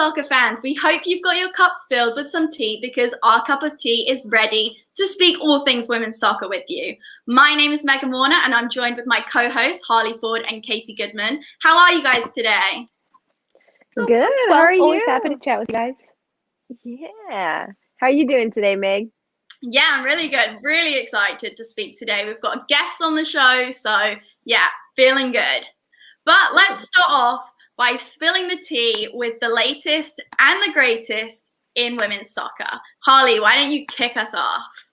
soccer fans, we hope you've got your cups filled with some tea because our cup of tea is ready to speak all things women's soccer with you. My name is Megan Warner and I'm joined with my co-hosts Harlie Ford and Katie Goodman. How are you guys today? Good. How are you? Always happy to chat with you guys. Yeah. How are you doing today, Meg? Yeah, I'm really good. Really excited to speak today. We've got a guest on the show, so yeah, feeling good. But let's start off by spilling the tea with the latest and the greatest in women's soccer. Harlie, why don't you kick us off?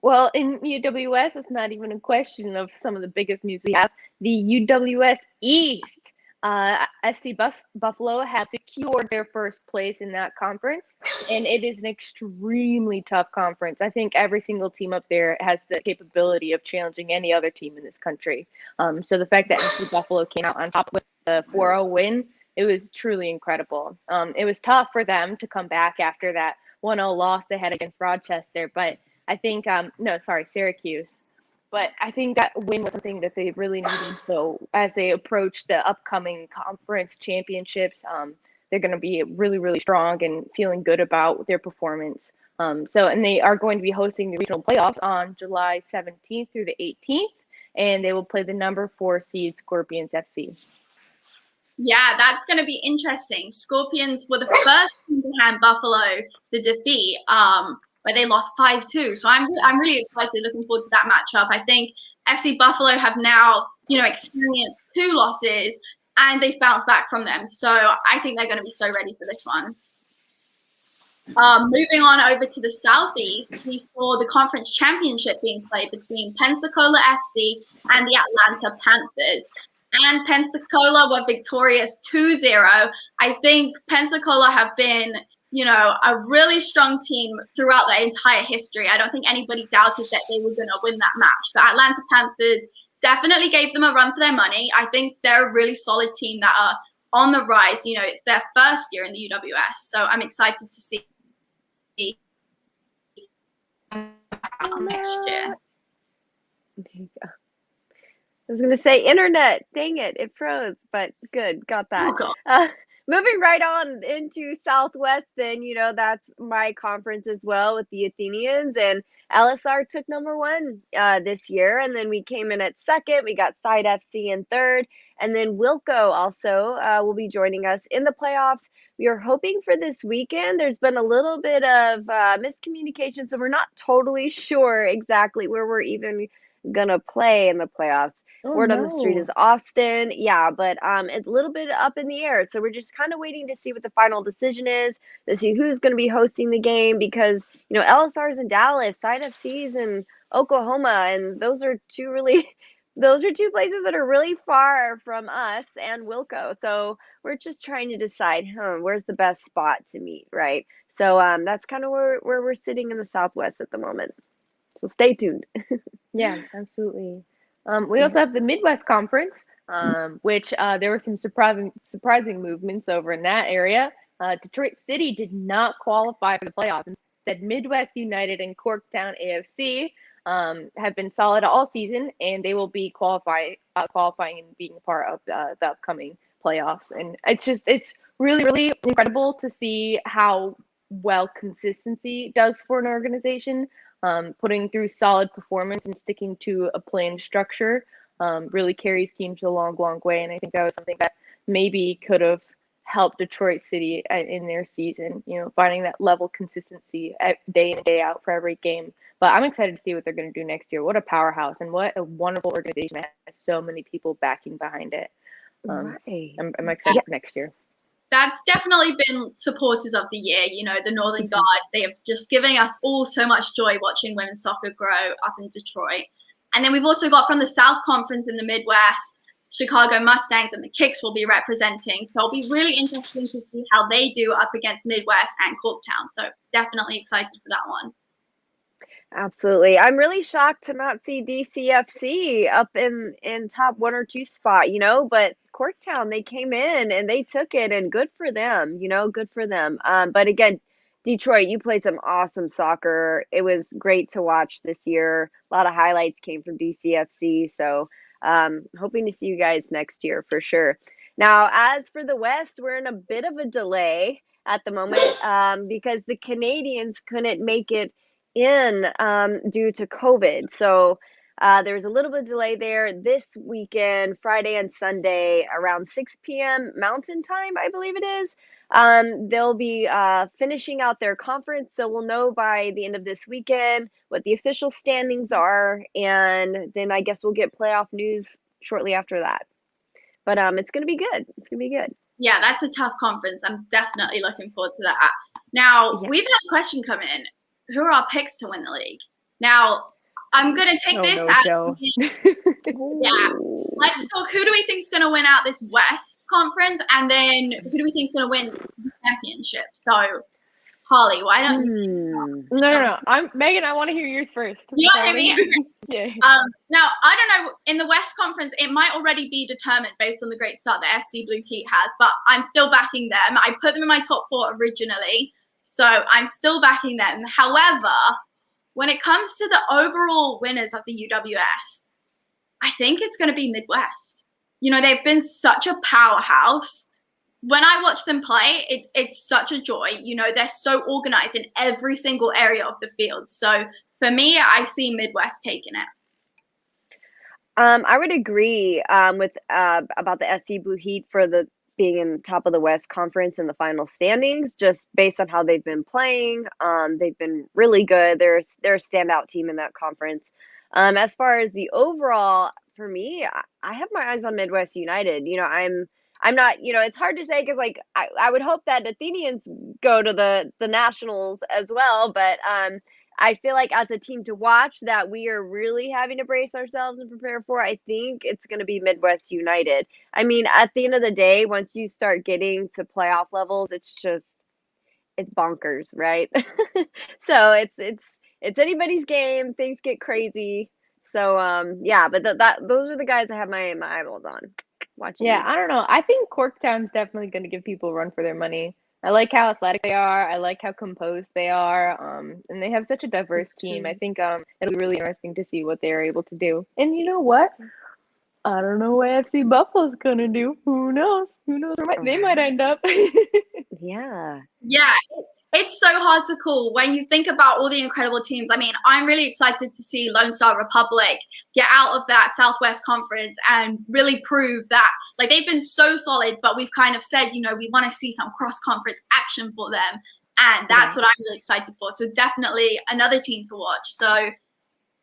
Well, in UWS, it's not even a question of some of the biggest news we have. The UWS East. FC Buffalo have secured their first place in that conference, and it is an extremely tough conference. I think every single team up there has the capability of challenging any other team in this country. So the fact that FC Buffalo came out on top with the 4-0 win, it was truly incredible. It was tough for them to come back after that 1-0 loss they had against Rochester, but I think, Syracuse. But I think that win was something that they really needed. So as they approach the upcoming conference championships, they're going to be really, really strong and feeling good about their performance. And they are going to be hosting the regional playoffs on July 17th through the 18th, and they will play the number 4 seed Scorpions FC. Yeah, that's going to be interesting. Scorpions were the first team to hand Buffalo the defeat, where they lost 5-2. So I'm really excited, looking forward to that matchup. I think FC Buffalo have now, experienced 2 losses and they've bounced back from them. So I think they're going to be so ready for this one. Moving on over to the Southeast, we saw the conference championship being played between Pensacola FC and the Atlanta Panthers. And Pensacola were victorious 2-0. I think Pensacola have been a really strong team throughout their entire history. I don't think anybody doubted that they were going to win that match. The Atlanta Panthers definitely gave them a run for their money. I think they're a really solid team that are on the rise. It's their first year in the UWS. So I'm excited to see next year. There you go. I was going to say internet. Dang it. It froze, but good. Got that. Moving right on into Southwest, then, that's my conference as well with the Athenians, and LSR took number 1 this year, and then we came in at second. We got Side FC in third, and then Wilco also will be joining us in the playoffs. We are hoping for this weekend. There's been a little bit of miscommunication, so we're not totally sure exactly where we're even gonna play in the playoffs. Word on the street is Austin. Yeah, but it's a little bit up in the air. So we're just kind of waiting to see what the final decision is, to see who's going to be hosting the game, because LSR's in Dallas, Side FC's in Oklahoma, and those are two places that are really far from us and Wilco. So we're just trying to decide, where's the best spot to meet, right? So that's kind of where we're sitting in the Southwest at the moment. So stay tuned. Yeah, absolutely. We also have the Midwest Conference, which there were some surprising movements over in that area. Detroit City did not qualify for the playoffs. Instead, Midwest United and Corktown AFC have been solid all season, and they will be qualifying and being a part of the upcoming playoffs. And it's really, really incredible to see how well consistency does for an organization. Putting through solid performance and sticking to a planned structure really carries teams a long, long way. And I think that was something that maybe could have helped Detroit City in their season, finding that level of consistency day in and day out for every game. But I'm excited to see what they're going to do next year. What a powerhouse and what a wonderful organization that has so many people backing behind it. Right. I'm excited for next year. That's definitely been supporters of the year. The Northern Guard, they have just given us all so much joy watching women's soccer grow up in Detroit. And then we've also got from the South Conference in the Midwest, Chicago Mustangs and the Kicks will be representing. So it'll be really interesting to see how they do up against Midwest and Corktown. So definitely excited for that one. Absolutely. I'm really shocked to not see DCFC up in top 1 or 2 spot, but Corktown, they came in and they took it, and good for them, good for them. But again, Detroit, you played some awesome soccer. It was great to watch this year. A lot of highlights came from DCFC. So hoping to see you guys next year for sure. Now, as for the West, we're in a bit of a delay. at the moment because the Canadians couldn't make it in due to COVID. So there's a little bit of delay there this weekend, Friday and Sunday around 6 p.m. Mountain Time, I believe it is. They'll be finishing out their conference, so we'll know by the end of this weekend what the official standings are, and then I guess we'll get playoff news shortly after that. But it's going to be good. It's going to be good. Yeah, that's a tough conference. I'm definitely looking forward to that. Now, we've had a question come in. Who are our picks to win the league? Now, I'm going to take this as Joe. Yeah. Let's talk. Who do we think is going to win out this West Conference? And then who do we think is going to win the championship? So, Harlie, why don't you? No. Megan, I want to hear yours first. You know what I mean? Yeah. Now, I don't know. In the West Conference, it might already be determined based on the great start that FC Blue Heat has, but I'm still backing them. I put them in my top 4 originally, so I'm still backing them. However, when it comes to the overall winners of the UWS, I think it's going to be Midwest. You know, they've been such a powerhouse. When I watch them play, it's such a joy. You know, they're so organized in every single area of the field. So for me, I see Midwest taking it. I would agree with about the SC Blue Heat for the being in top of the West Conference in the final standings, just based on how they've been playing. They've been really good. They're a standout team in that conference. As far as the overall, for me, I have my eyes on Midwest United. You know, I'm not, you know, it's hard to say because, like, I would hope that Athenians go to the Nationals as well. But I feel like as a team to watch that we are really having to brace ourselves and prepare for, I think it's going to be Midwest United. I mean, at the end of the day, once you start getting to playoff levels, it's bonkers, right? So it's anybody's game. Things get crazy. So yeah, but those are the guys I have my eyeballs on watching. Yeah, I don't know. I think Corktown's definitely going to give people a run for their money. I like how athletic they are. I like how composed they are. And they have such a diverse team. I think it'll be really interesting to see what they're able to do. And you know what? I don't know what FC Buffalo's going to do. Who knows? Who knows where they might end up. Yeah. Yeah. It's so hard to call when you think about all the incredible teams. I mean, I'm really excited to see Lone Star Republic get out of that Southwest Conference and really prove that, like, they've been so solid, but we've kind of said, you know, we want to see some cross-conference action for them. And that's what I'm really excited for. So definitely another team to watch. So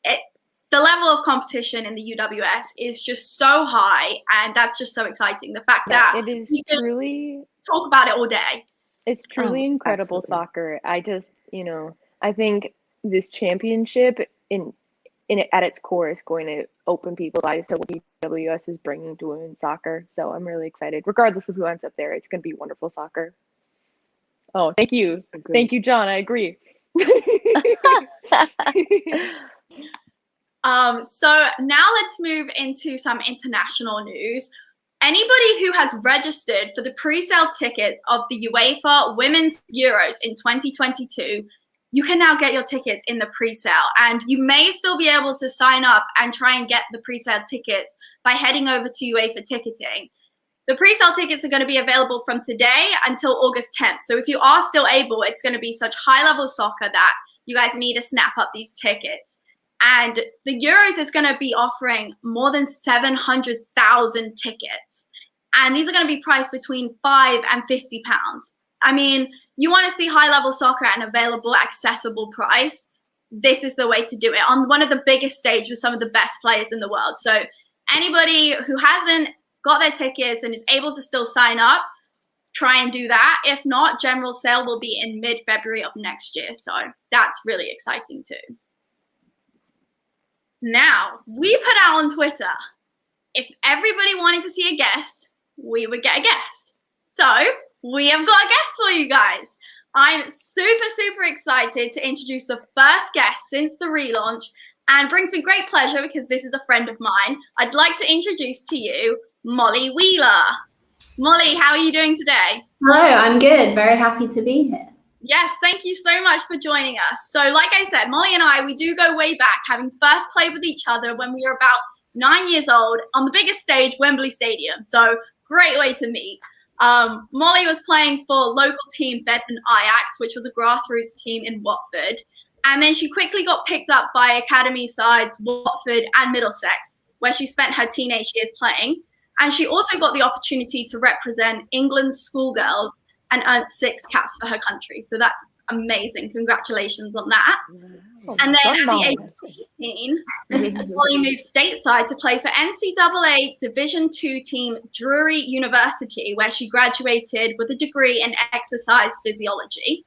the level of competition in the UWS is just so high. And that's just so exciting. The fact that it is we can truly talk about it all day. It's truly incredible soccer. I just, you know, I think this championship at its core is going to open people's eyes to what UWS is bringing to women's soccer. So I'm really excited. Regardless of who ends up there, it's going to be wonderful soccer. Oh, thank you. Agreed. Thank you, John. I agree. So now let's move into some international news. Anybody who has registered for the pre-sale tickets of the UEFA Women's Euros in 2022, you can now get your tickets in the pre-sale. And you may still be able to sign up and try and get the pre-sale tickets by heading over to UEFA Ticketing. The pre-sale tickets are going to be available from today until August 10th. So if you are still able, it's going to be such high-level soccer that you guys need to snap up these tickets. And the Euros is going to be offering more than 700,000 tickets. And these are going to be priced between £5 and £50. I mean, you want to see high-level soccer at an available, accessible price. This is the way to do it on one of the biggest stages with some of the best players in the world. So anybody who hasn't got their tickets and is able to still sign up, try and do that. If not, general sale will be in mid-February of next year. So that's really exciting too. Now, we put out on Twitter, if everybody wanted to see a guest, we would get a guest. So we have got a guest for you guys. I'm super excited to introduce the first guest since the relaunch, and brings me great pleasure because this is a friend of mine. I'd like to introduce to you Molly Wheeler. Molly, how are you doing today? Hello, I'm good. Very happy to be here. Yes, thank you so much for joining us. So like I said, Molly and I, we do go way back, having first played with each other when we were about 9 years old on the biggest stage, Wembley Stadium. So great way to meet. Molly was playing for local team Bedford Ajax, which was a grassroots team in Watford. And then she quickly got picked up by academy sides Watford and Middlesex, where she spent her teenage years playing. And she also got the opportunity to represent England's schoolgirls and earned 6 caps for her country. So that's amazing. Congratulations on that. Oh, And then at the Molly. age of 18, Molly moved stateside to play for NCAA Division II team Drury University, where she graduated with a degree in exercise physiology.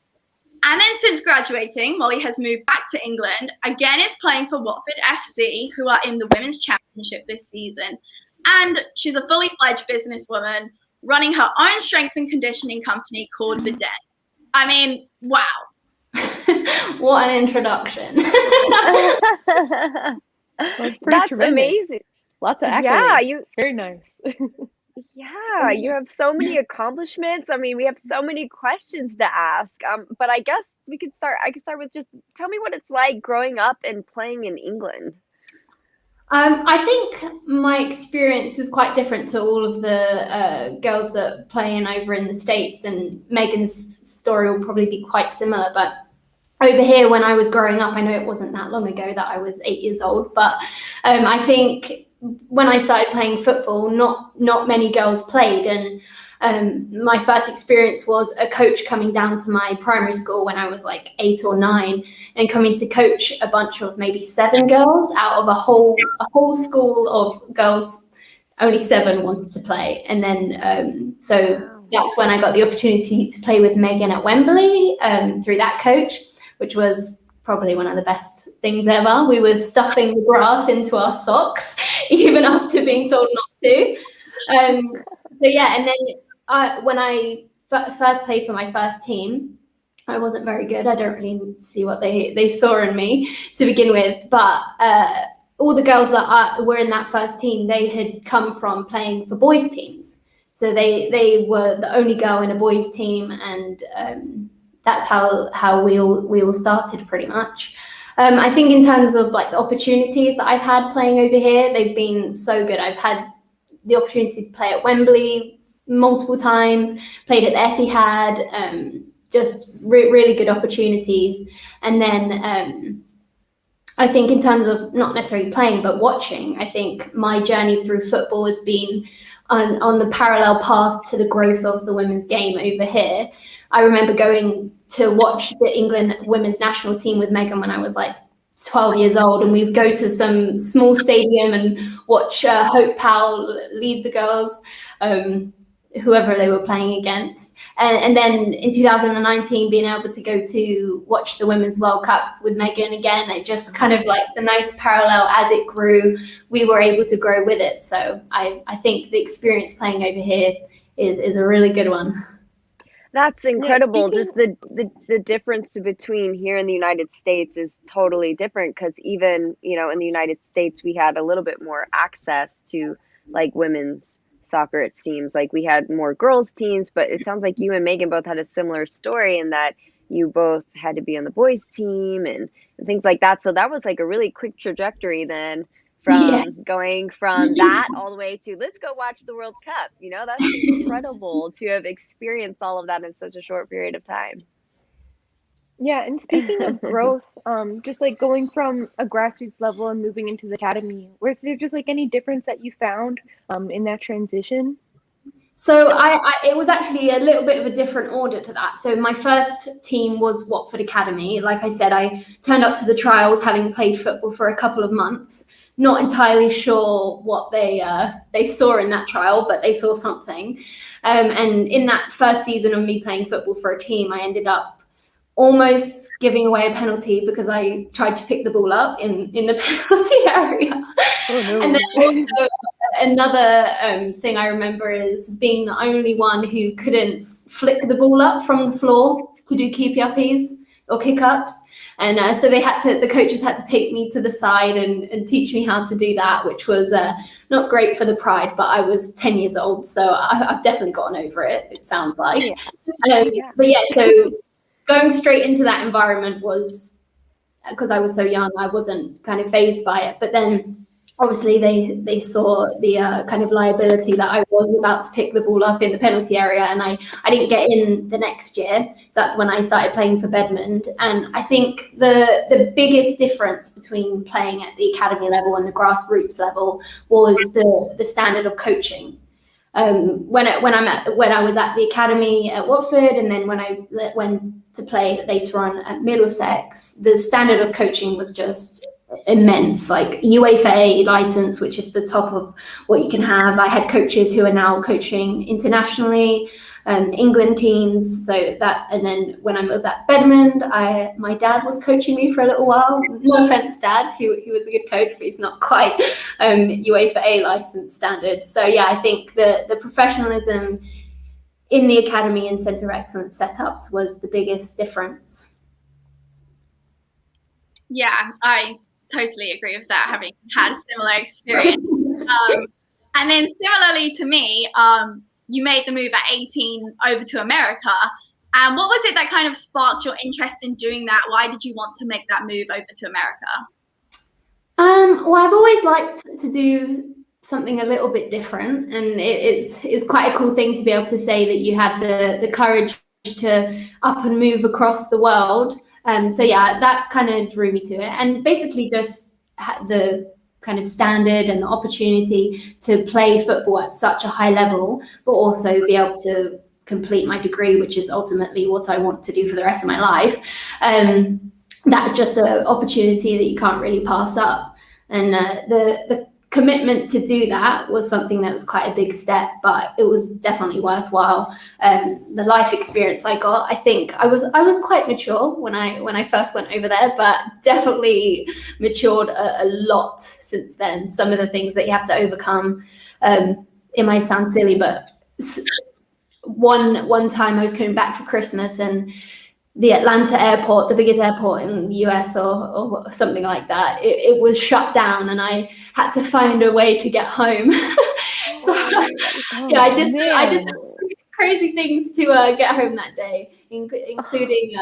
And then since graduating, Molly has moved back to England, again is playing for Watford FC, who are in the Women's Championship this season. And she's a fully fledged businesswoman running her own strength and conditioning company called The Den. I mean, wow. What an introduction. That's tremendous. amazing. Lots of accolades. Yeah, you Very nice. Yeah, you have so many accomplishments. I mean, we have so many questions to ask. But I guess we could start. I could start with just tell me what it's like growing up and playing in England. I think my experience is quite different to all of the girls that play in over in the States, and Megan's story will probably be quite similar. But over here, when I was growing up, I know it wasn't that long ago that I was 8 years old, but I think when I started playing football, not many girls played, and my first experience was a coach coming down to my primary school when I was like 8 or 9, and coming to coach a bunch of maybe 7 girls out of a whole school of girls. Only 7 wanted to play, and then so that's when I got the opportunity to play with Megan at Wembley through that coach, which was probably one of the best things ever. We were stuffing the grass into our socks, even after being told not to. So yeah, and then when I first played for my first team, I wasn't very good. I don't really see what they saw in me to begin with, but all the girls that were in that first team, they had come from playing for boys' teams. So they were the only girl in a boys' team, and that's how we all started pretty much. I think in terms of like the opportunities that I've had playing over here, they've been so good. I've had the opportunity to play at Wembley multiple times, played at the Etihad, just really good opportunities. And then I think in terms of not necessarily playing, but watching, I think my journey through football has been on the parallel path to the growth of the women's game over here. I remember going to watch the England women's national team with Megan when I was like 12 years old, and we'd go to some small stadium and watch Hope Powell lead the girls, whoever they were playing against. And then in 2019, being able to go to watch the Women's World Cup with Megan again, it just kind of like the nice parallel. As it grew, we were able to grow with it. So I think the experience playing over here is a really good one. That's incredible. Just the difference between here in the United States is totally different, because even, in the United States, we had a little bit more access to like women's soccer. It seems like we had more girls teams, but it sounds like you and Megan both had a similar story in that you both had to be on the boys team and things like that. So that was like a really quick trajectory then from going from that all the way to let's go watch the World Cup. That's incredible to have experienced all of that in such a short period of time. Yeah, and speaking of growth, just like going from a grassroots level and moving into the academy, was there just like any difference that you found in that transition? So it was actually a little bit of a different order to that. So my first team was Watford Academy. Like I said, I turned up to the trials having played football for a couple of months. Not entirely sure what they saw in that trial, but they saw something. And in that first season of me playing football for a team, I ended up almost giving away a penalty because I tried to pick the ball up in the penalty area. Oh, no. And then also another thing I remember is being the only one who couldn't flick the ball up from the floor to do keepy-uppies or kick-ups. And so the coaches had to take me to the side and teach me how to do that, which was not great for the pride, but I was 10 years old, so I've definitely gotten over it, it sounds like. But yeah, so going straight into that environment was, because I was so young, I wasn't kind of fazed by it. But then obviously they saw the kind of liability that I was about to pick the ball up in the penalty area, and I didn't get in the next year. So that's when I started playing for Bedmond. And I think the biggest difference between playing at the academy level and the grassroots level was the standard of coaching. When I was at the academy at Watford, and then when I went to play later on at Middlesex, the standard of coaching was just immense. Like UEFA A license, which is the top of what you can have. I had coaches who are now coaching internationally, England teams. So that, and then when I was at Bedmond, my dad was coaching me for a little while. No offense, Dad, he was a good coach, but he's not quite UEFA A license standard. So yeah, I think the professionalism in the academy and centre of excellence setups was the biggest difference. Yeah, I totally agree with that, having had a similar experience. And then similarly to me, you made the move at 18 over to America. And what was it that kind of sparked your interest in doing that? Why did you want to make that move over to America? Well, I've always liked to do something a little bit different, and it's quite a cool thing to be able to say that you had the courage to up and move across the world. So yeah, that kind of drew me to it, and basically just the kind of standard and the opportunity to play football at such a high level, but also be able to complete my degree, which is ultimately what I want to do for the rest of my life. That's just an opportunity that you can't really pass up. And the commitment to do that was something that was quite a big step, but it was definitely worthwhile. The life experience I got, I think I was quite mature when I first went over there, but definitely matured a lot since then. Some of the things that you have to overcome, it might sound silly, but one time I was coming back for Christmas, and the Atlanta airport, the biggest airport in the US or something like that, it was shut down, and I had to find a way to get home. So yeah, I did some crazy things to get home that day, including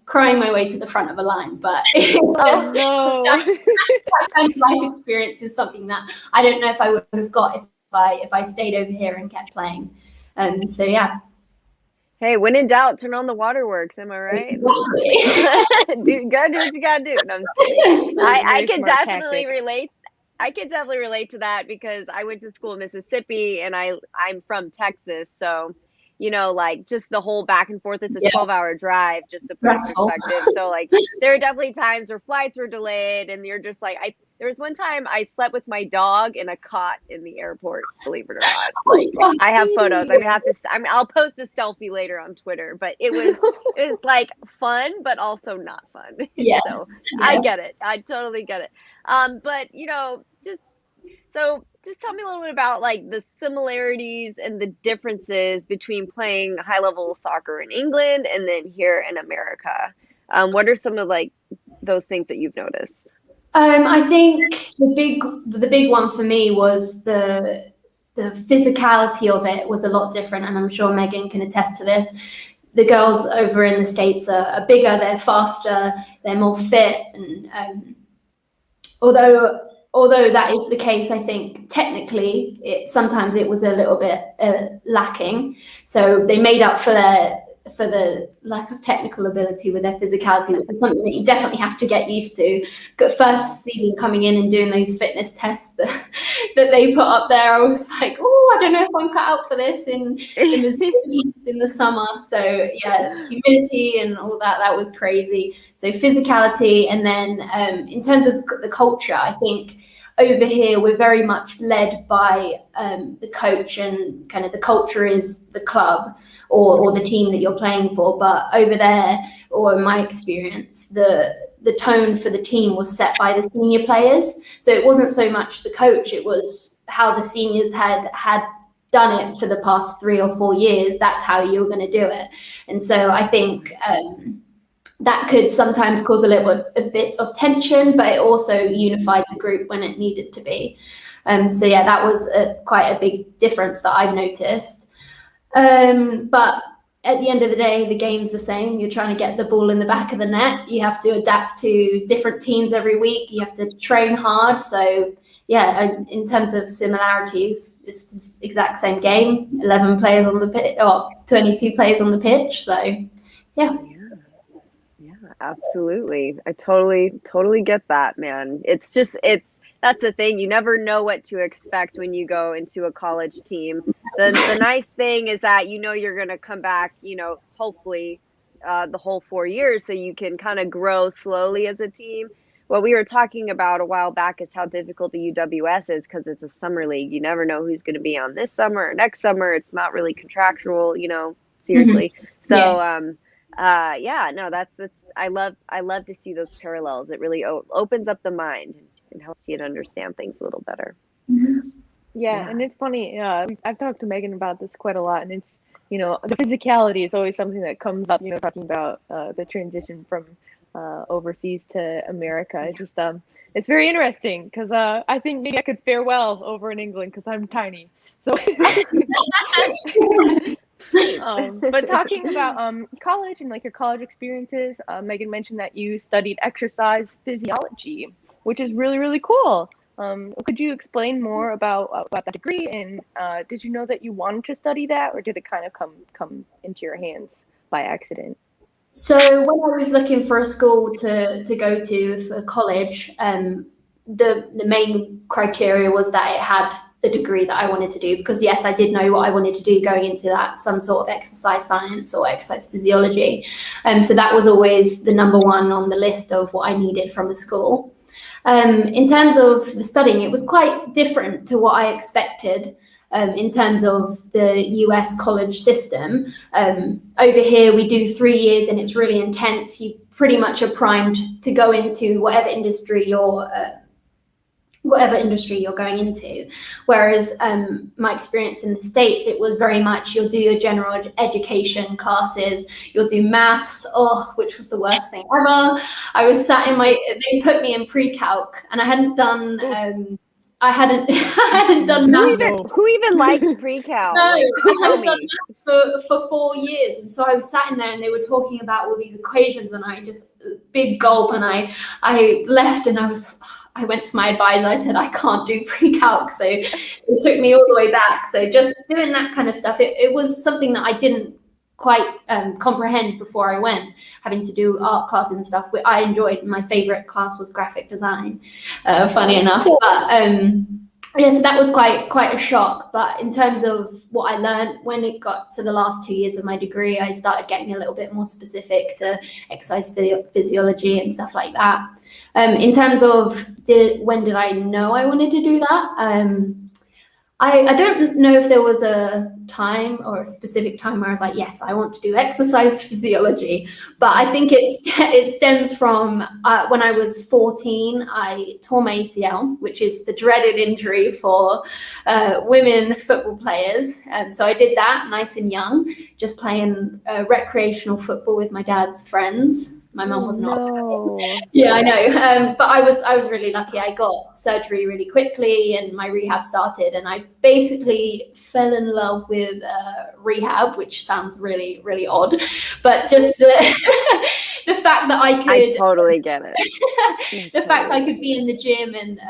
crying my way to the front of a line. But it's just that kind of life experience is something that I don't know if I would have got if I stayed over here and kept playing. So yeah. Hey, when in doubt, turn on the waterworks. Am I right? Gotta do what you gotta do. No, I'm kidding. I can definitely relate. I can definitely relate to that, because I went to school in Mississippi, and I'm from Texas, so like just the whole back and forth. It's a 12-hour drive, just to put in perspective. So like there are definitely times where flights were delayed, and you're just like, there was one time I slept with my dog in a cot in the airport, believe it or not. Like, I have photos. I'll post a selfie later on Twitter, but it was like fun, but also not fun. Yes. So I get it. I totally get it. But just tell me a little bit about like the similarities and the differences between playing high level soccer in England and then here in America. What are some of like those things that you've noticed? I think the big one for me was the physicality of it was a lot different, and I'm sure Megan can attest to this. The girls over in the States are bigger, they're faster, they're more fit, and although that is the case, I think technically sometimes it was a little bit lacking. So they made up for the lack of technical ability with their physicality, which is something that you definitely have to get used to. First season coming in and doing those fitness tests that they put up there, I was like, oh, I don't know if I'm cut out for this in the summer. So yeah, humidity and all that was crazy. So physicality, and then in terms of the culture, I think over here we're very much led by the coach, and kind of the culture is the club or the team that you're playing for. But over there, or in my experience, the tone for the team was set by the senior players. So it wasn't so much the coach, it was how the seniors had done it for the past 3 or 4 years. That's how you were going to do it. And so I think that could sometimes cause a bit of tension, but it also unified the group when it needed to be. So yeah, that was quite a big difference that I've noticed. But at the end of the day, the game's the same. You're trying to get the ball in the back of the net. You have to adapt to different teams every week. You have to train hard. So in terms of similarities, it's the exact same game. 11 players on the pitch, or 22 players on the pitch. So, yeah. Yeah, absolutely. I totally get that, man. That's the thing. You never know what to expect when you go into a college team. The nice thing is that you're going to come back, hopefully the whole 4 years, so you can kind of grow slowly as a team. What we were talking about a while back is how difficult the UWS is because it's a summer league. You never know who's going to be on this summer or next summer. It's not really contractual, seriously. Mm-hmm. So, no, that's I love to see those parallels. It really opens up the mind and helps you to understand things a little better. Yeah, and it's funny. I've talked to Megan about this quite a lot, and it's the physicality is always something that comes up. Talking about the transition from overseas to America. It's just it's very interesting because I think maybe I could fare well over in England because I'm tiny. So. But talking about college and like your college experiences, Megan mentioned that you studied exercise physiology, which is really, really cool. Could you explain more about that degree? And did you know that you wanted to study that, or did it kind of come into your hands by accident? So when I was looking for a school to go to for college, the main criteria was that it had the degree that I wanted to do, because yes, I did know what I wanted to do going into that, some sort of exercise science or exercise physiology. So that was always the number one on the list of what I needed from a school. In terms of the studying, it was quite different to what I expected. In terms of the US college system. Over here, we do 3 years and it's really intense. You pretty much are primed to go into whatever industry you're going into. Whereas my experience in the States, it was very much you'll do your general education classes, you'll do maths, which was the worst thing ever. I was sat in they put me in pre-calc and I hadn't done I hadn't done maths. Who even likes pre-cal? No, I hadn't done maths for 4 years, and so I was sat in there, and they were talking about all these equations, and I just big gulp, and I left, and I went to my advisor. I said I can't do pre-calc, so it took me all the way back. So just doing that kind of stuff, it was something that I didn't quite comprehend before I went, having to do art classes and stuff. I enjoyed. My favorite class was graphic design, funny enough. But so that was quite a shock. But in terms of what I learned, when it got to the last 2 years of my degree, I started getting a little bit more specific to exercise physiology and stuff like that. In terms of when did I know I wanted to do that? I don't know if there was a time or a specific time where I was like, yes, I want to do exercise physiology. But I think it stems from when I was 14, I tore my ACL, which is the dreaded injury for women football players. So I did that nice and young, just playing recreational football with my dad's friends. My mum was not. Yeah, I know. But I was really lucky. I got surgery really quickly and my rehab started, and I basically fell in love with rehab, which sounds really, really odd. But just the fact that I totally get it. The fact I could be in the gym and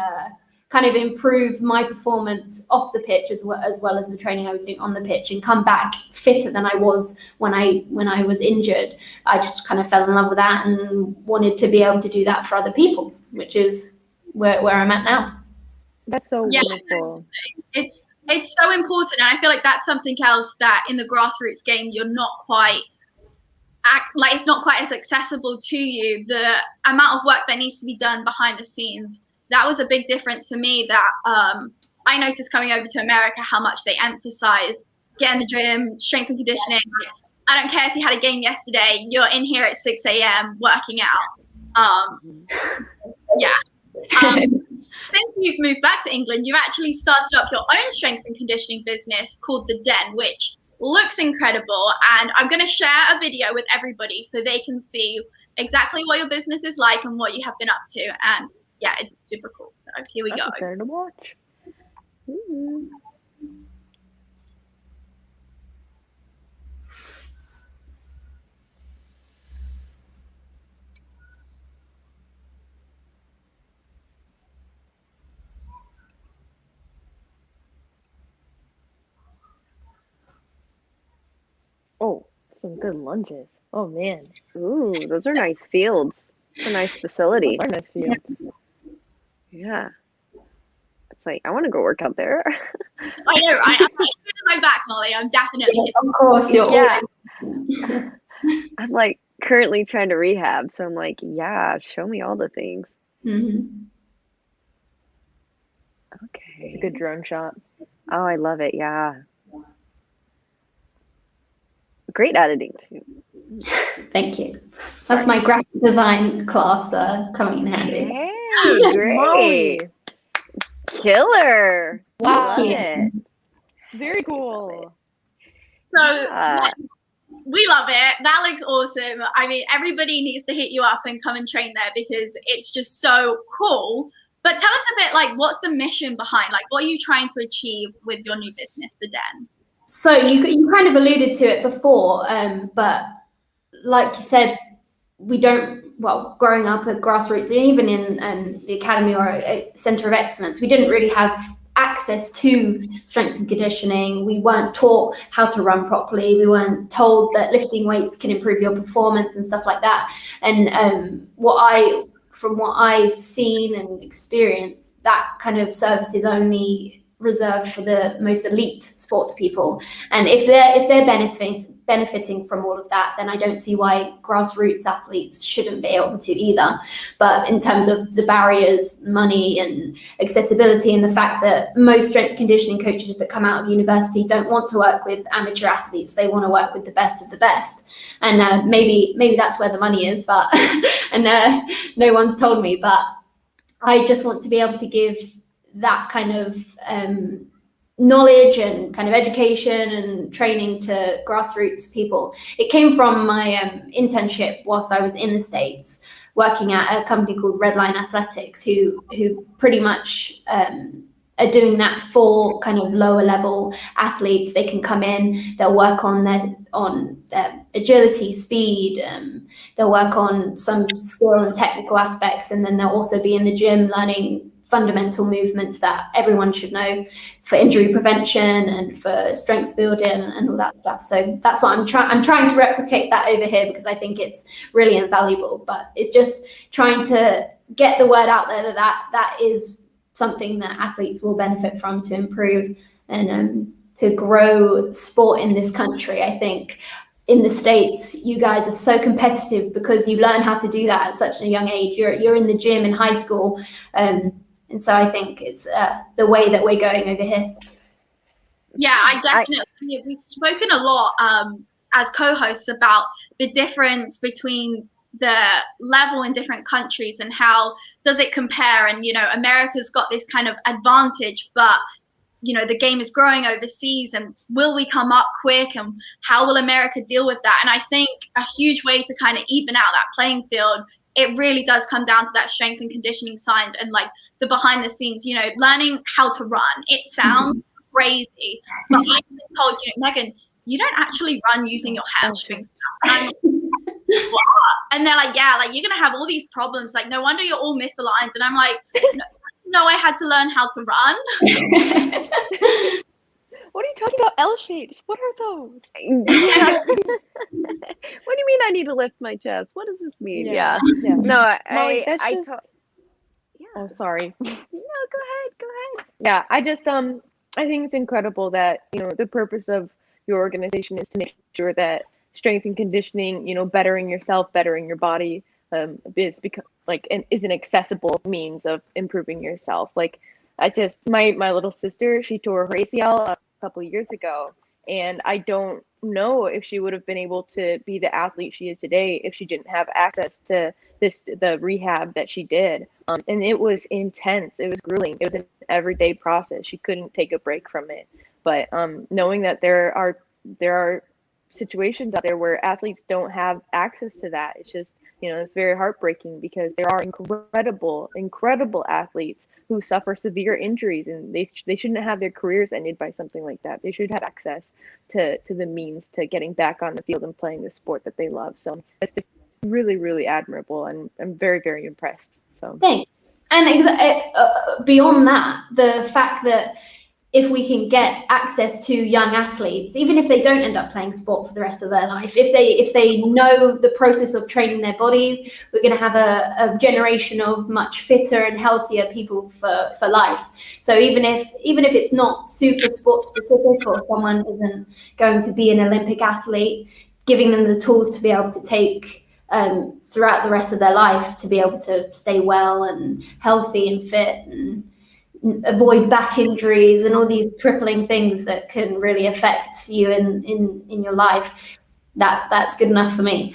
kind of improve my performance off the pitch as well as the training I was doing on the pitch, and come back fitter than I was when I was injured. I just kind of fell in love with that and wanted to be able to do that for other people, which is where I'm at now. That's so wonderful. It's so important, and I feel like that's something else that in the grassroots game you're not quite it's not quite as accessible to you. The amount of work that needs to be done behind the scenes. That was a big difference for me, that I noticed coming over to America how much they emphasize get in the gym, strength and conditioning. I don't care if you had a game yesterday, you're in here at 6 a.m. working out. Since you've moved back to England, you've actually started up your own strength and conditioning business called The Den, which looks incredible. And I'm going to share a video with everybody so they can see exactly what your business is like and what you have been up to. And yeah, it's super cool. So here we go. That's exciting to watch. Some good lunges. Oh man. Ooh, those are nice fields. It's a nice facility. Those are nice fields. Yeah. It's like, I want to go work out there. I know, right? As soon as I'm back, Molly, I'm definitely. Of course, you're Yeah. always. I'm like currently trying to rehab, so I'm like, yeah, show me all the things. Mhm. Okay. It's a good drone shot. Oh, I love it. Yeah. Great editing too. Thank you. That's my graphic design class coming in handy. Hey, great. Molly. Killer. Wow. Love you. it. Very cool. So Yeah. we love it. That looks awesome. I mean, everybody needs to hit you up and come and train there because it's just so cool. But tell us a bit, like, what's the mission behind? Like, what are you trying to achieve with your new business, The Den? So you kind of alluded to it before, but like you said, we don't, well, growing up at grassroots, even in the academy or a centre of excellence, we didn't really have access to strength and conditioning. We weren't taught how to run properly. We weren't told that lifting weights can improve your performance and stuff like that. And from what I've seen and experienced, that kind of service is only reserved for the most elite sports people. And if they're benefiting from all of that, then I don't see why grassroots athletes shouldn't be able to either. But in terms of the barriers, money and accessibility, and the fact that most strength and conditioning coaches that come out of university don't want to work with amateur athletes, they want to work with the best of the best. And maybe that's where the money is, but and no one's told me. But I just want to be able to give that kind of knowledge and kind of education and training to grassroots people. It came from my internship whilst I was in the States, working at a company called Redline Athletics, who pretty much are doing that for kind of lower level athletes. They can come in, they'll work on their agility, speed, they'll work on some skill and technical aspects, and then they'll also be in the gym learning fundamental movements that everyone should know for injury prevention and for strength building and all that stuff. So that's what I'm trying to replicate that over here because I think it's really invaluable. But it's just trying to get the word out there that is something that athletes will benefit from to improve and to grow sport in this country. I think in the States, you guys are so competitive because you learn how to do that at such a young age. You're in the gym in high school. And so I think it's the way that we're going over here. Yeah, I definitely. We've spoken a lot as co-hosts about the difference between the level in different countries and how does it compare. And, you know, America's got this kind of advantage, but, you know, the game is growing overseas, and will we come up quick, and how will America deal with that? And I think a huge way to kind of even out that playing field, it really does come down to that strength and conditioning side and like the behind the scenes, you know, learning how to run. It sounds crazy, but I've been told, you know, Megan, you don't actually run using your hamstrings. And I'm like, what? And they're like, yeah, like you're going to have all these problems. Like, no wonder you're all misaligned. And I'm like, no, I had to learn how to run. What are you talking about? L shapes? What are those? Yeah. What do you mean I need to lift my chest? What does this mean? Yeah. No, Molly, yeah. Oh, sorry. No, go ahead. Yeah, I think it's incredible that, you know, the purpose of your organization is to make sure that strength and conditioning, you know, bettering yourself, bettering your body, is an accessible means of improving yourself. Like, my little sister, she tore her ACL a couple of years ago, and I don't know if she would have been able to be the athlete she is today if she didn't have access to the rehab that she did. And it was intense. It was grueling. It was an everyday process. She couldn't take a break from it. But knowing that there are situations out there where athletes don't have access to that, it's just, you know, it's very heartbreaking because there are incredible athletes who suffer severe injuries, and they shouldn't have their careers ended by something like that. They should have access to the means to getting back on the field and playing the sport that they love. So it's just really, really admirable, and I'm very, very impressed. So thanks. And beyond that, the fact that if we can get access to young athletes, even if they don't end up playing sport for the rest of their life, if they know the process of training their bodies, we're going to have a generation of much fitter and healthier people for life. So even if it's not super sport specific, or someone isn't going to be an Olympic athlete, giving them the tools to be able to take throughout the rest of their life to be able to stay well and healthy and fit and avoid back injuries and all these crippling things that can really affect you in your life, that's good enough for me.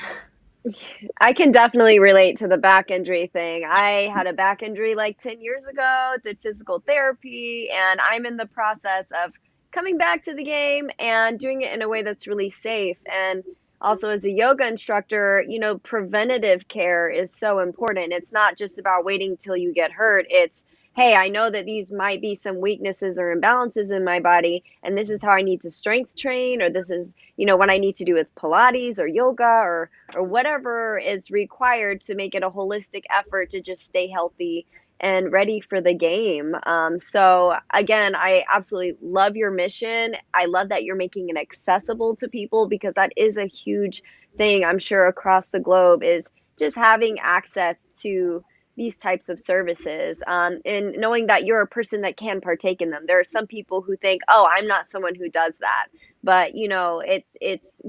I can definitely relate to the back injury thing. I had a back injury like 10 years ago, did physical therapy, and I'm in the process of coming back to the game and doing it in a way that's really safe. And also, as a yoga instructor, preventative care is so important. It's not just about waiting till you get hurt. It's, hey, I know that these might be some weaknesses or imbalances in my body, and this is how I need to strength train, or this is, what I need to do with Pilates or yoga or whatever is required to make it a holistic effort to just stay healthy and ready for the game. So again, I absolutely love your mission. I love that you're making it accessible to people, because that is a huge thing, I'm sure, across the globe, is just having access to these types of services, and knowing that you're a person that can partake in them. There are some people who think, oh, I'm not someone who does that. But, it's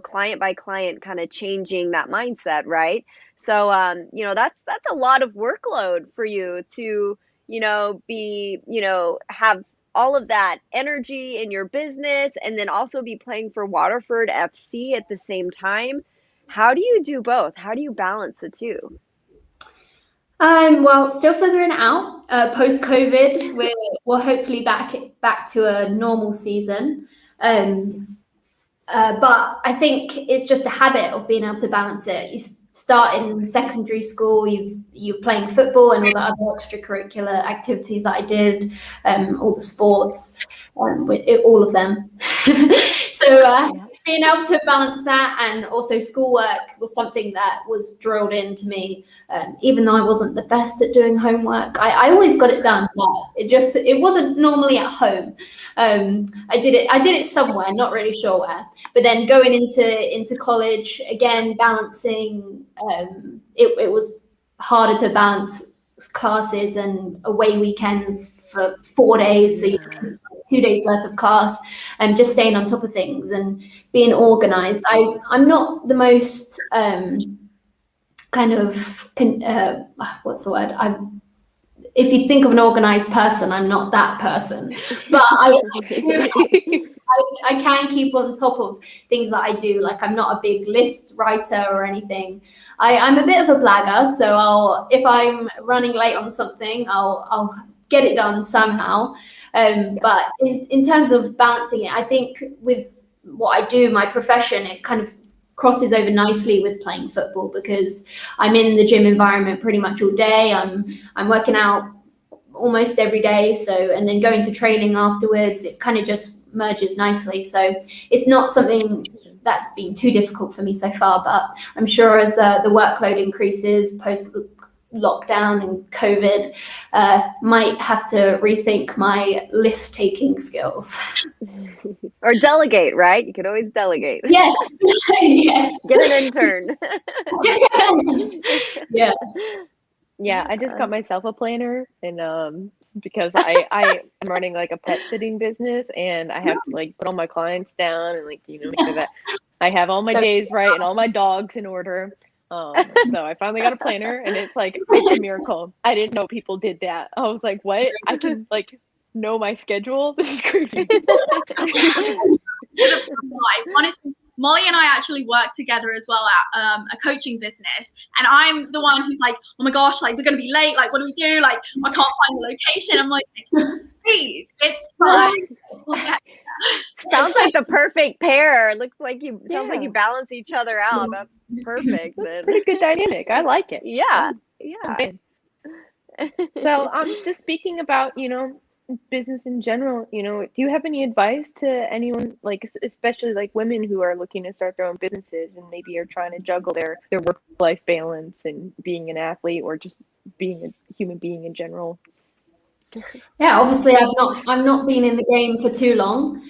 client by client kind of changing that mindset, right? So, that's a lot of workload for you to, have all of that energy in your business and then also be playing for Watford FC at the same time. How do you do both? How do you balance the two? Well, still figuring it out. Post-COVID, we're hopefully back to a normal season. But I think it's just a habit of being able to balance it. You start in secondary school, you're playing football and all the other extracurricular activities that I did, all the sports, all of them. So being able to balance that, and also schoolwork was something that was drilled into me. Even though I wasn't the best at doing homework, I always got it done, but it wasn't normally at home. I did it somewhere, not really sure where. But then going into college, again, balancing, it was harder to balance classes and away weekends for 4 days, so you have 2 days worth of class, and just staying on top of things and being organized. I'm not the most what's the word? If you think of an organized person, I'm not that person, but I can keep on top of things that I do. Like, I'm not a big list writer or anything. I'm a bit of a blagger, so if I'm running late on something, I'll get it done somehow. But in terms of balancing it, I think with what I do, my profession, it kind of crosses over nicely with playing football, because I'm in the gym environment pretty much all day. I'm working out almost every day, and then going to training afterwards, it kind of just merges nicely. So it's not something that's been too difficult for me so far, but I'm sure as the workload increases post lockdown and COVID, might have to rethink my list taking skills. Or delegate, right? You could always delegate. Yes. Yes. Get an intern. Yeah. Yeah, I just got myself a planner, and because I'm running like a pet sitting business, and I have to like put all my clients down and make sure that I have all my days right and all my dogs in order. So I finally got a planner, and it's a miracle. I didn't know people did that. I was like, what? I can know my schedule? This is crazy. Honestly, Molly and I actually work together as well at a coaching business, and I'm the one who's like, oh my gosh, we're gonna be late, what do we do? I can't find the location. I'm like, please, it's fine. Sounds like the perfect pair. Sounds like you balance each other out. That's perfect. That's pretty good dynamic. I like it. Yeah. So just speaking about business in general, do you have any advice to anyone, especially women who are looking to start their own businesses and maybe are trying to juggle their work-life balance and being an athlete or just being a human being in general? Yeah, obviously I've not been in the game for too long,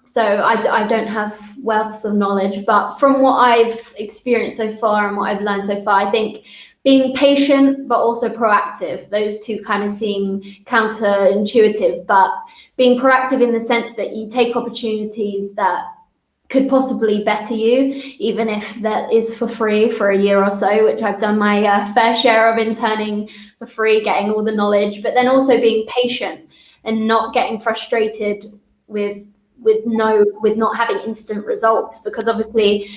so I don't have wealths of knowledge. But from what I've experienced so far and what I've learned so far, I think being patient but also proactive, those two kind of seem counterintuitive, but being proactive in the sense that you take opportunities that could possibly better you, even if that is for free for a year or so, which I've done my fair share of interning for free, getting all the knowledge, but then also being patient and not getting frustrated with not having instant results. Because obviously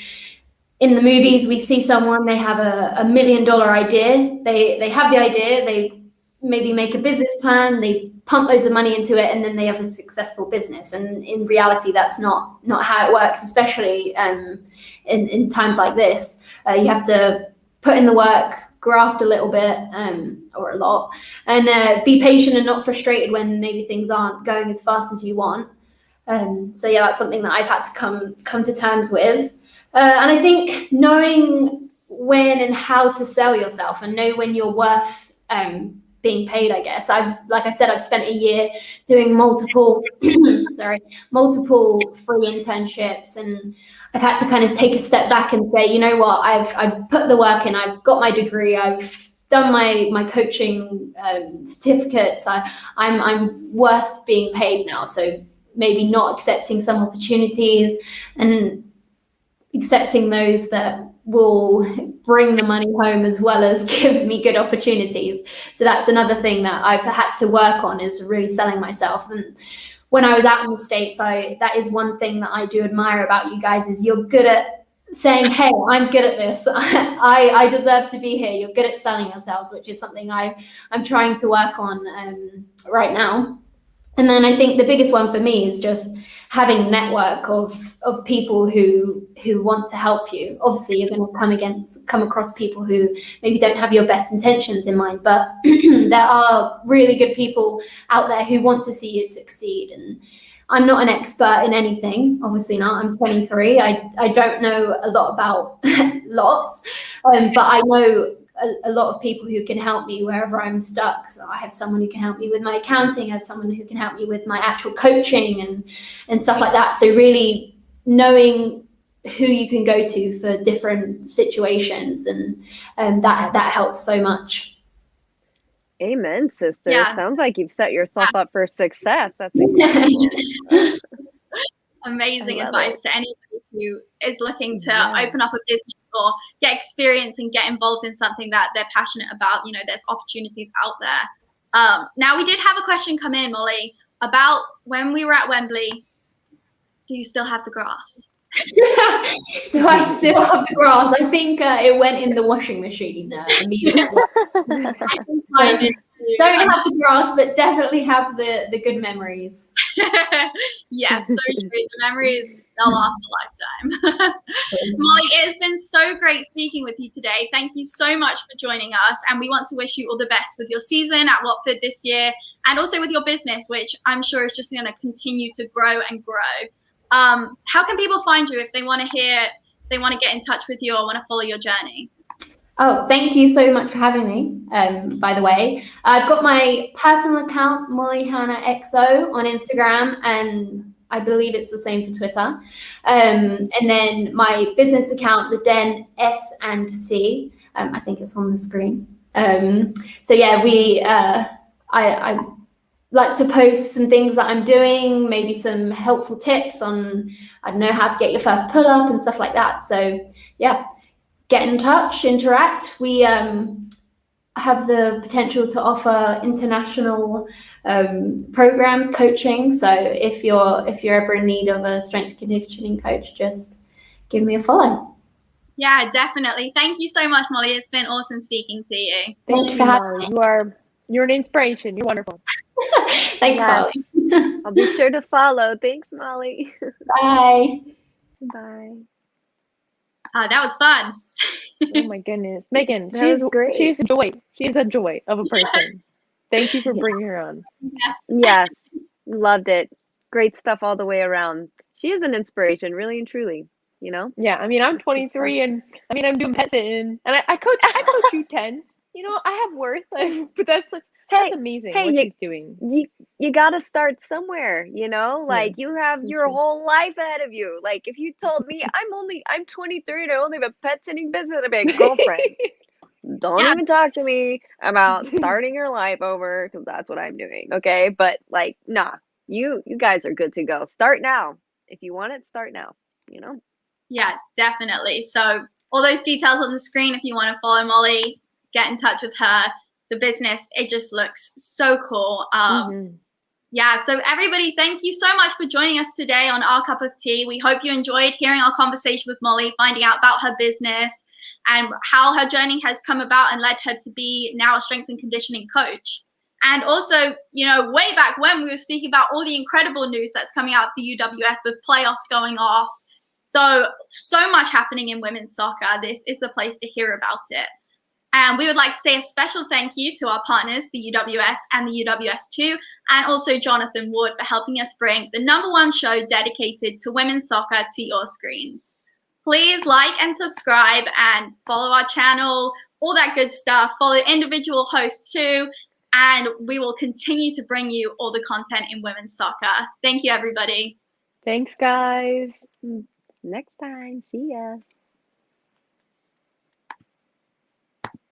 in the movies we see someone, they have a $1 million idea, they have the idea, they maybe make a business plan, they pump loads of money into it, and then they have a successful business. And in reality, that's not how it works, especially in times like this. You have to put in the work, graft a little bit or a lot, and be patient and not frustrated when maybe things aren't going as fast as you want. So yeah, that's something that I've had to come to terms with. And I think knowing when and how to sell yourself and know when you're worth being paid, I guess. Like I said, I've spent a year doing multiple free internships, and I've had to kind of take a step back and say, you know what, I've put the work in, I've got my degree, I've done my coaching certificates, I'm worth being paid now. So maybe not accepting some opportunities and accepting those that will bring the money home as well as give me good opportunities. So that's another thing that I've had to work on, is really selling myself. And when I was out in the States, that is one thing that I do admire about you guys, is you're good at saying, hey, I'm good at this. I deserve to be here. You're good at selling yourselves, which is something I'm trying to work on right now. And then I think the biggest one for me is just having a network of people who want to help you. Obviously, you're going to come across people who maybe don't have your best intentions in mind, but there are really good people out there who want to see you succeed. And I'm not an expert in anything, obviously not. I'm 23. I don't know a lot about lots, but I know a lot of people who can help me wherever I'm stuck. So I have someone who can help me with my accounting, I have someone who can help me with my actual coaching and stuff like that. So really knowing who you can go to for different situations, and that helps so much. Amen, sister. Yeah. Sounds like you've set yourself up for success. That's amazing advice to anybody who is looking to open up a business or get experience and get involved in something that they're passionate about. You know, there's opportunities out there. Now, we did have a question come in, Molly, about when we were at Wembley. Do you still have the grass? Do I still have the grass? I think it went in the washing machine immediately. Don't have the grass, but definitely have the good memories. Yes, so true. The memories, they'll last a lifetime. Molly, it has been so great speaking with you today. Thank you so much for joining us, and we want to wish you all the best with your season at Watford this year, and also with your business, which I'm sure is just going to continue to grow and grow. How can people find you if they want to get in touch with you or want to follow your journey? Oh, thank you so much for having me, by the way. I've got my personal account, Molly Hannah XO, on Instagram, and I believe it's the same for Twitter. And then my business account, The Den S&C, I think it's on the screen. So yeah, I like to post some things that I'm doing, maybe some helpful tips on, I don't know, how to get your first pull-up and stuff like that. So yeah, get in touch, interact. We have the potential to offer international programs, coaching. So if you're ever in need of a strength conditioning coach, just give me a follow. Yeah, definitely. Thank you so much, Molly. It's been awesome speaking to you. Thank you for having me. You're an inspiration. You're wonderful. Thanks, Molly. I'll be sure to follow. Thanks, Molly. Bye. Bye. That was fun. Oh my goodness, Megan, That was great. She's a joy. She's a joy of a person. Thank you for bringing her on. Yes, loved it. Great stuff all the way around. She is an inspiration, really and truly. You know. Yeah, I mean, I'm 23, and I mean, I'm doing pet sitting, and I coach U10s. You know, I have worth, but that's That's amazing what she's doing. You got to start somewhere, you know? Like you have that's your true. whole life ahead of you. Like if you told me I'm 23 and I only have a pet sitting business and a big girlfriend, don't Yeah. even talk to me about starting your life over because that's what I'm doing. Okay, but like, nah, you guys are good to go. Start now. If you want it, start now. You know? Yeah, definitely. So all those details on the screen. If you want to follow Molly, get in touch with her. The business, it just looks so cool. Yeah, so everybody, thank you so much for joining us today on Our Cup of Tea. We hope you enjoyed hearing our conversation with Molly, finding out about her business and how her journey has come about and led her to be now a strength and conditioning coach. And also, you know, way back when we were speaking about all the incredible news that's coming out of the UWS with playoffs going off. So much happening in women's soccer. This is the place to hear about it. And we would like to say a special thank you to our partners, the UWS and the UWS2, and also Jonathan Wood for helping us bring the #1 show dedicated to women's soccer to your screens. Please like and subscribe and follow our channel, all that good stuff. Follow individual hosts too, and we will continue to bring you all the content in women's soccer. Thank you, everybody. Thanks, guys. Next time. See ya.